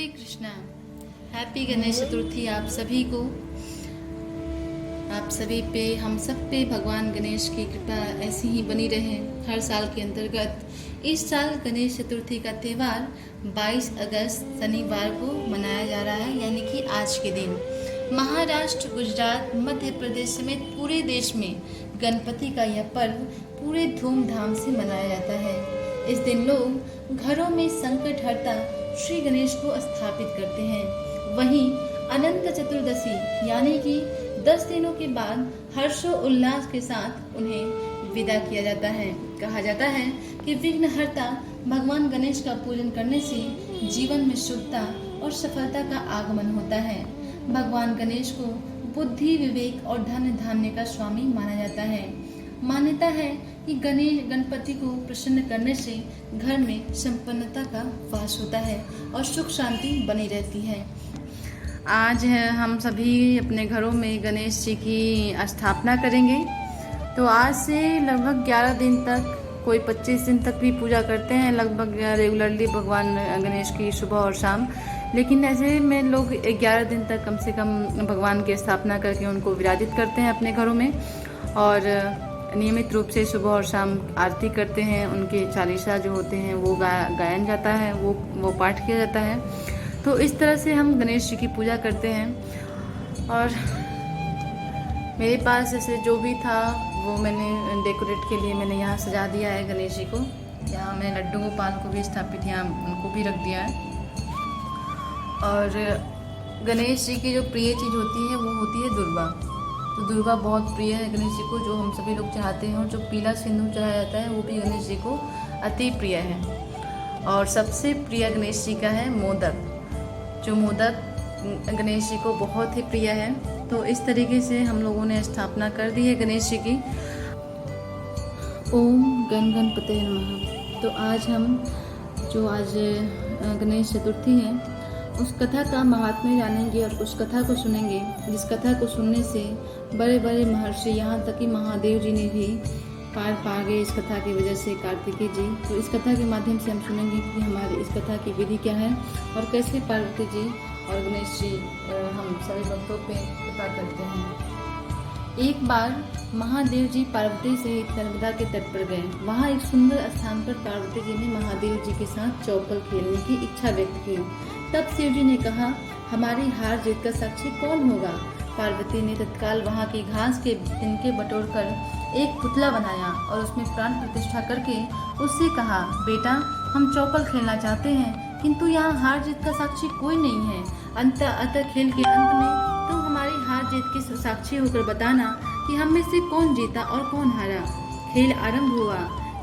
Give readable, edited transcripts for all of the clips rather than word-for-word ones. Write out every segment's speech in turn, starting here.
हरे Krishna. Happy Ganesh Chaturthi आप सभी को। आप सभी पे, हम सब पे भगवान गणेश की कृपा ऐसी ही बनी रहे। हर साल के अंतर्गत इस साल गणेश चतुर्थी का त्यौहार 22 अगस्त शनिवार को मनाया जा रहा है, यानी कि आज के दिन महाराष्ट्र, गुजरात, मध्य प्रदेश समेत पूरे देश में गणपति का यह पर्व पूरे धूमधाम से मनाया जाता है। इस दिन लोग घरों में संकट हरता श्री गणेश को स्थापित करते हैं। वहीं अनंत चतुर्दशी यानी कि 10 दिनों के बाद हर्षोल्लास के साथ उन्हें विदा किया जाता है। कहा जाता है कि विघ्नहर्ता भगवान गणेश का पूजन करने से जीवन में शुभता और सफलता का आगमन होता है। भगवान गणेश को बुद्धि, विवेक और धन धान्य का स्वामी माना जाता है। मान्यता है कि गणपति को प्रसन्न करने से घर में संपन्नता का वास होता है और सुख शांति बनी रहती है। आज हम सभी अपने घरों में गणेश जी की स्थापना करेंगे। तो आज से लगभग 11 दिन तक, कोई 25 दिन तक भी पूजा करते हैं लगभग रेगुलरली भगवान गणेश की सुबह और शाम। लेकिन ऐसे में लोग 11 दिन तक कम से कम भगवान की स्थापना करके उनको विराजित करते हैं अपने घरों में, और नियमित रूप से सुबह और शाम आरती करते हैं। उनके चालीसा जो होते हैं वो गायन जाता है, वो पाठ किया जाता है। तो इस तरह से हम गणेश जी की पूजा करते हैं। और मेरे पास जैसे जो भी था वो मैंने डेकोरेट के लिए मैंने यहाँ सजा दिया है गणेश जी को। यहाँ मैं लड्डू गोपाल को भी स्थापित यहाँ उनको भी रख दिया है। और गणेश जी की जो प्रिय चीज़ होती है वो होती है दुर्वा। तो दुर्वा बहुत प्रिय है गणेश जी को, जो हम सभी लोग चाहते हैं। और जो पीला सिंदूर चढ़ाया जाता है वो भी गणेश जी को अति प्रिय है। और सबसे प्रिय गणेश जी का है मोदक। जो मोदक गणेश जी को बहुत ही प्रिय है। तो इस तरीके से हम लोगों ने स्थापना कर दी है गणेश जी की। ओम गणपते नमः। तो आज हम आज गणेश चतुर्थी है उस कथा का महात्म्य जानेंगे और उस कथा को सुनेंगे, जिस कथा को सुनने से बड़े बड़े महर्षि, यहाँ तक कि महादेव जी ने भी पार पा गए इस कथा की वजह से, कार्तिकेय जी। तो इस कथा के माध्यम से हम सुनेंगे कि हमारे इस कथा की विधि क्या है और कैसे पार्वती जी और गणेश जी हम सभी भक्तों पे कृपा करते हैं। एक बार महादेव जी पार्वती सहित नर्मदा के तट पर गए। वहाँ एक सुंदर स्थान पर पार्वती जी ने महादेव जी के साथ चौपल खेलने की इच्छा व्यक्त की। तब शिव जी ने कहा, हमारी हार जीत का साक्षी कौन होगा? पार्वती ने तत्काल वहाँ की घास के तिनके बटोरकर एक पुतला बनाया और उसमें प्राण प्रतिष्ठा करके उससे कहा, बेटा हम चौपल खेलना चाहते हैं, किंतु यहाँ हार जीत का साक्षी कोई नहीं है। अतः खेल के अंत में तुम हमारी हार जीत की साक्षी होकर बताना कि हम में से कौन जीता और कौन हारा। खेल आरंभ हुआ।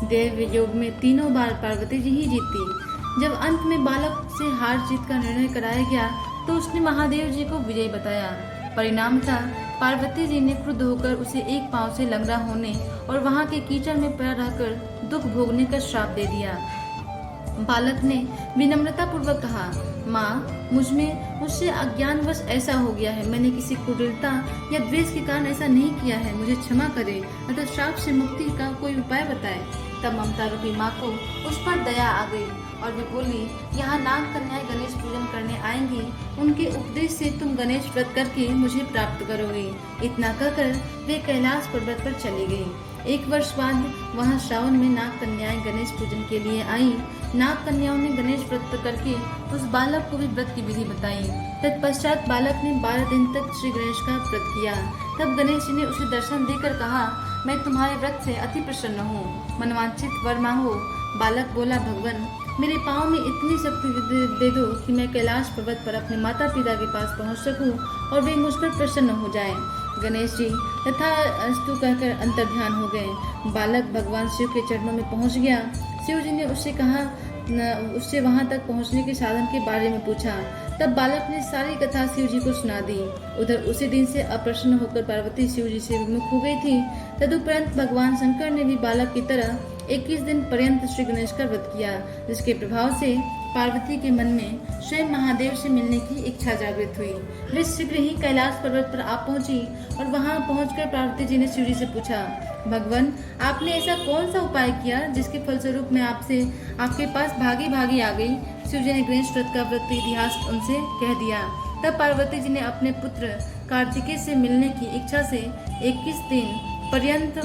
देव योग में तीनों बार पार्वती जी ही जीती। जब अंत में बालक से हार जीत का निर्णय कराया गया तो उसने महादेव जी को विजयी बताया। परिणाम था पार्वती जी ने क्रुद्ध होकर उसे एक पांव से लंगड़ा होने और वहां के कीचड़ में पड़ा रहकर दुख भोगने का श्राप दे दिया। बालक ने विनम्रता पूर्वक कहा, माँ मुझसे अज्ञानवश ऐसा हो गया है। मैंने किसी कुटिलता या द्वेष के कारण ऐसा नहीं किया है, मुझे क्षमा करे, अतः श्राप से मुक्ति का कोई उपाय बताए। तब ममता रूपी माँ को उस पर दया आ गई और वे बोली, यहाँ नाग कन्याएं गणेश पूजन करने आएंगी, उनके उपदेश से तुम गणेश व्रत करके मुझे प्राप्त करोगे। इतना कहकर वे कैलाश पर्वत पर चली गई। 1 वर्ष बाद वहाँ श्रावण में नाग कन्याएं गणेश पूजन के लिए आई। नाग कन्याओं ने गणेश व्रत करके उस बालक को भी व्रत की विधि बताई। तत्पश्चात बालक ने 12 दिन तक श्री गणेश का व्रत किया। तब गणेश जी ने उसे दर्शन देकर कहा, मैं तुम्हारे व्रत से अति प्रसन्न हूँ, मनवांछित वर मांगो। बालक बोला, भगवान मेरे पाँव में इतनी शक्ति दे दो कि मैं कैलाश पर्वत पर अपने माता पिता के पास पहुँच सकूँ और वे मुझ पर प्रसन्न हो जाएं। गणेश जी तथास्तु कहकर अंतर्ध्यान हो गए। बालक भगवान शिव के चरणों में पहुँच गया। शिव जी ने उससे वहां तक पहुंचने के साधन के बारे में पूछा। तब बालक ने सारी कथा शिव जी को सुना दी। उधर उसी दिन से अप्रसन्न होकर पार्वती शिव जी से विमुख हो गई थी। तदुपरांत भगवान शंकर ने भी बालक की तरह 21 दिन पर्यंत श्री गणेश का व्रत किया, जिसके प्रभाव से पार्वती के मन में स्वयं महादेव से मिलने की इच्छा जागृत हुई। वे शीघ्र ही कैलाश पर्वत पर आ पहुंची और वहां पहुंचकर पार्वती जी ने शिव जी से पूछा, भगवान आपने ऐसा कौन सा उपाय किया जिसके फलस्वरूप मैं आपके पास भागी भागी आ गई। शिव जी ने गणेश व्रत का व्रत इतिहास उनसे कह दिया। तब पार्वती जी ने अपने पुत्र कार्तिकेय से मिलने की इच्छा से 21 दिन पर्यंत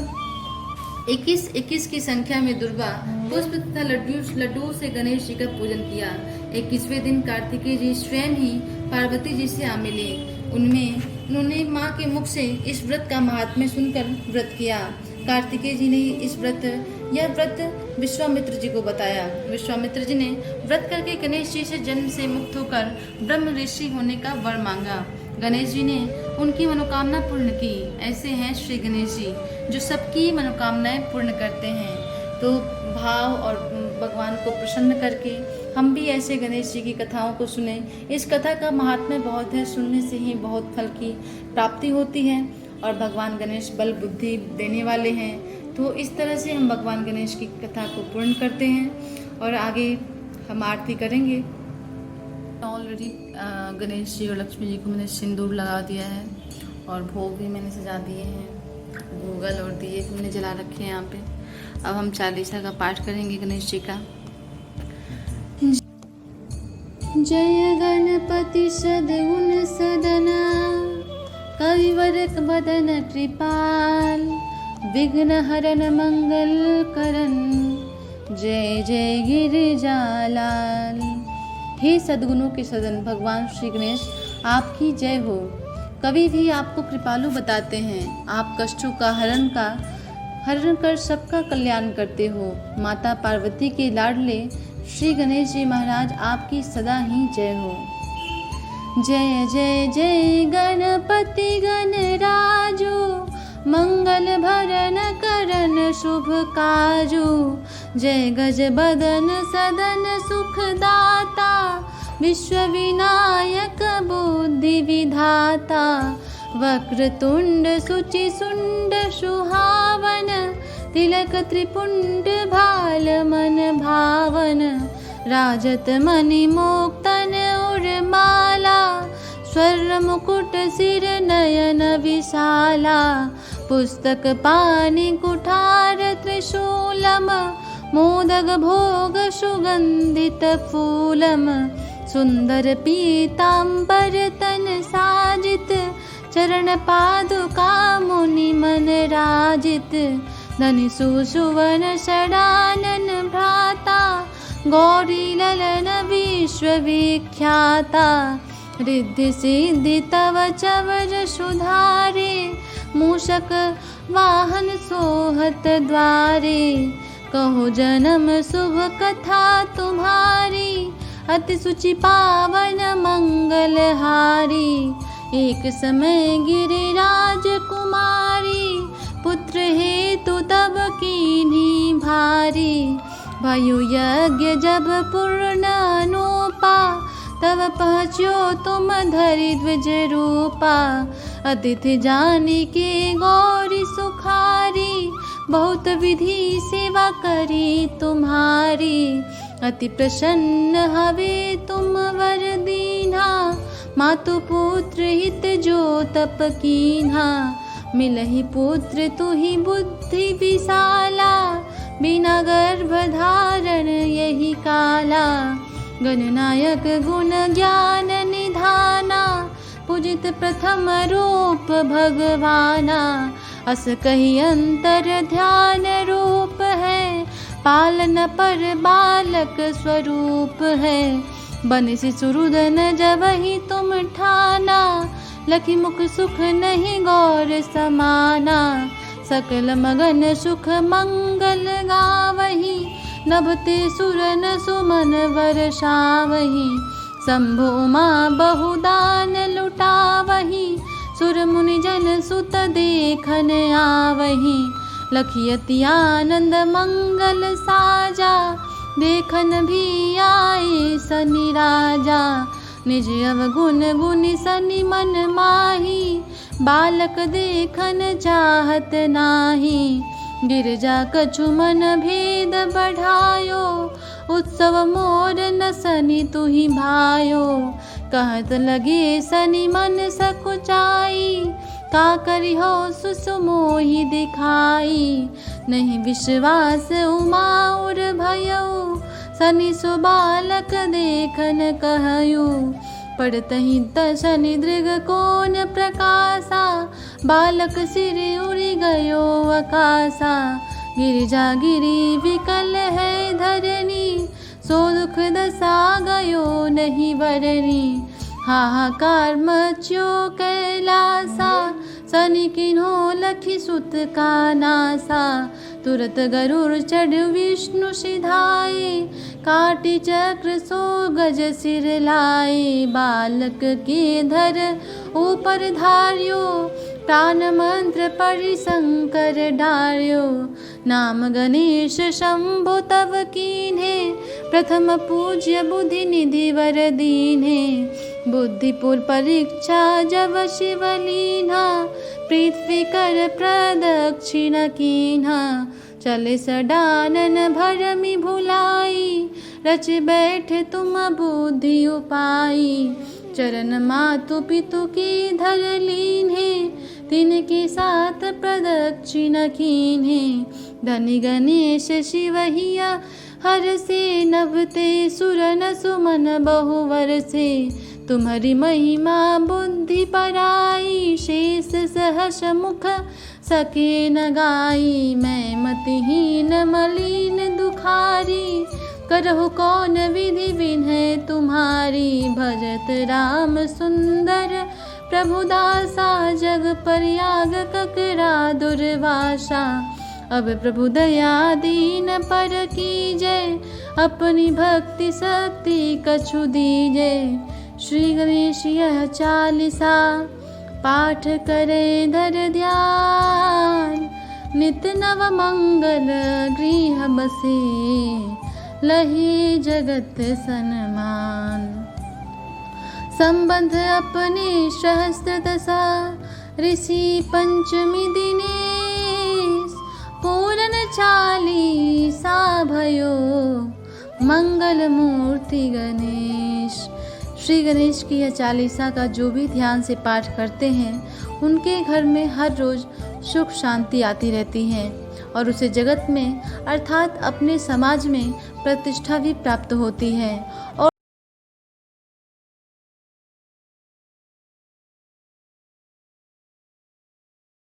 21 की संख्या में दुर्वा पुष्प तथा लड्डू से गणेश जी का पूजन किया। 21वें दिन कार्तिकेय जी स्वयं ही पार्वती जी से आ मिले। उन्होंने माँ के मुख से इस व्रत का महात्म्य सुनकर व्रत किया। कार्तिकेय जी ने यह व्रत विश्वामित्र जी को बताया। विश्वामित्र जी ने व्रत करके गणेश जी से जन्म से मुक्त होकर ब्रह्म ऋषि होने का वर मांगा। गणेश जी ने उनकी मनोकामना पूर्ण की। ऐसे हैं श्री गणेश जी जो सबकी मनोकामनाएं पूर्ण करते हैं। तो भाव और भगवान को प्रसन्न करके हम भी ऐसे गणेश जी की कथाओं को सुने। इस कथा का महात्म्य बहुत है, सुनने से ही बहुत फल की प्राप्ति होती है और भगवान गणेश बल बुद्धि देने वाले हैं। तो इस तरह से हम भगवान गणेश की कथा को पूर्ण करते हैं और आगे हम आरती करेंगे। ऑलरेडी गणेश जी और लक्ष्मी जी को मैंने सिंदूर लगा दिया है और भोग भी मैंने सजा दिए हैं। गूगल और दिए भी मैंने जला रखे हैं यहाँ पे। अब हम चालीसा का पाठ करेंगे गणेश जी का। जय गणपति सद्गुण सदना कविवर बदन कृपाल विघ्न हरन मंगल करन जय जय गिरिजालाल। हे सद्गुणों के सदन भगवान श्री गणेश आपकी जय हो। कवि भी आपको कृपालु बताते हैं। आप कष्टों का हरण कर सबका कल्याण करते हो। माता पार्वती के लाडले श्री गणेश जी महाराज आपकी सदा ही जय हो। जय जय जय गणपति गणराजो मंगल भरन करन शुभ काजो। जय गज बदन सदन सुखदाता विश्व विनायक बुद्धि विधाता। वक्रतुंड सुचि सुंड सुहावन तिलक त्रिपुंड भाल मन भावन। राजत मणि मोक्तन उर्माला स्वर्ण मुकुट सिर नयन विशाला। पुस्तक पाणि कुठार त्रिशूलम मोदक भोग सुगंधित फूलम। सुंदर पीतांबर तन साजित चरण पादुका मुनि मन राजित। धनि सुवन षडानन भ्राता गौरी ललन विश्व विख्याता। रिद्धि सिद्धि तव चवर सुधारे मूषक वाहन सोहत द्वारे। कहो जन्म शुभ कथा तुम्हारी अति सुचि पावन मंगलहारी। एक समय गिरिराज कुमारी पुत्र हेतु तब कीन्ही भारी। भयो यज्ञ जब पूर्ण अनुपा तब पहुँचो तुम धरि द्विज रूपा। अतिथि जानी के गौरी सुखारी बहुत विधि सेवा करी तुम्हारी। अति प्रसन्न हवे तुम वर दीन्हा मातु पुत्र हित जो तप कीन्हा। मिलहि पुत्र तुहि बुद्धि विशाला बिना गर्भ धारण यही काला। गणनायक गुण ज्ञान निधाना पूजित प्रथम रूप भगवाना। अस कही अंतर ध्यान रूप है पालन पर बालक स्वरूप है। बन शिशुरुदन जब ही तुम ठाना लखी मुख सुख नहीं गौर समाना। सकल मगन सुख मंगल गावही नभते सुरन सुमन वर्षावही। शंभु माँ बहुदान लुटावही सुर मुनि जन सुत देखन आवही। लखियति आनंद मंगल साजा देखन भी आए सनि राजा। निज अवगुण गुनि सनि मन माही बालक देखन चाहत नाही। गिरजा कछु मन भेद बढ़ायो, उत्सव मोर न सनि तुहि भायो। कहत लगे सनि मन सकुचाई, का करी हो सुसुमोहि दिखाई। नहीं विश्वास उमा उर भयो, सनि सुबालक देखन कहयो। पड़तहि शनि दृग कोन प्रकाशा, बालक सिर उड़ि गयो आकाशा। गिरिजा गिरी विकल है धरनी, सो दुख दशा गयो नहीं वरनी। हाहाकार मच्यो कैलासा, सनि किन्हो लखि सुत का नासा। तुरत गरुड़ चढ़ विष्णु सिधाए, काटी चक्र सो गज सिर लाए। बालक के धर ऊपर धार्यो, प्राण मंत्र पढ़ि शंकर डार्यो। नाम गणेश शंभु तव कीन्हे, प्रथम पूज्य बुद्धि निधि वर दीन्हे। बुद्धिपुर परीक्षा जब शिव लीन्हा, पृथ्वी कर प्रदक्षिण कीन्हा। चले सडानन भरमि भुलाई, रच बैठ तुम बुद्धि उपाई। चरण मातु पितु की धर लीन्हे, तिनके साथ प्रदक्षिण कीन्हे। धनि गणेश शिवहिया हर से, नभते सुर न सुमन बहुवर से। तुम्हारी महिमा बुद्धि पराई, शेष सहस मुख सके न गाई। मैं मतिहीन मलिन दुखारी, करहु कौन विधि विनय तुम्हारी। भजत राम सुंदर प्रभुदासा, जग परियाग ककरा दुर्वासा। अब प्रभु दया दीन पर कीजय, अपनी भक्ति शक्ति कछु दीजय। श्री गणेश यह चालीसा, पाठ करे धर ध्यान। नित नव मंगल गृह बसे, लहे जगत सन्मान। संबंध अपने सहस्त्र दशा, ऋषि पंचमी दिनेश। पूर्ण चालीसा भयो, मंगल मूर्ति गणेश। श्री गणेश की यह चालीसा का जो भी ध्यान से पाठ करते हैं, उनके घर में हर रोज सुख शांति आती रहती है और उसे जगत में अर्थात अपने समाज में प्रतिष्ठा भी प्राप्त होती है। और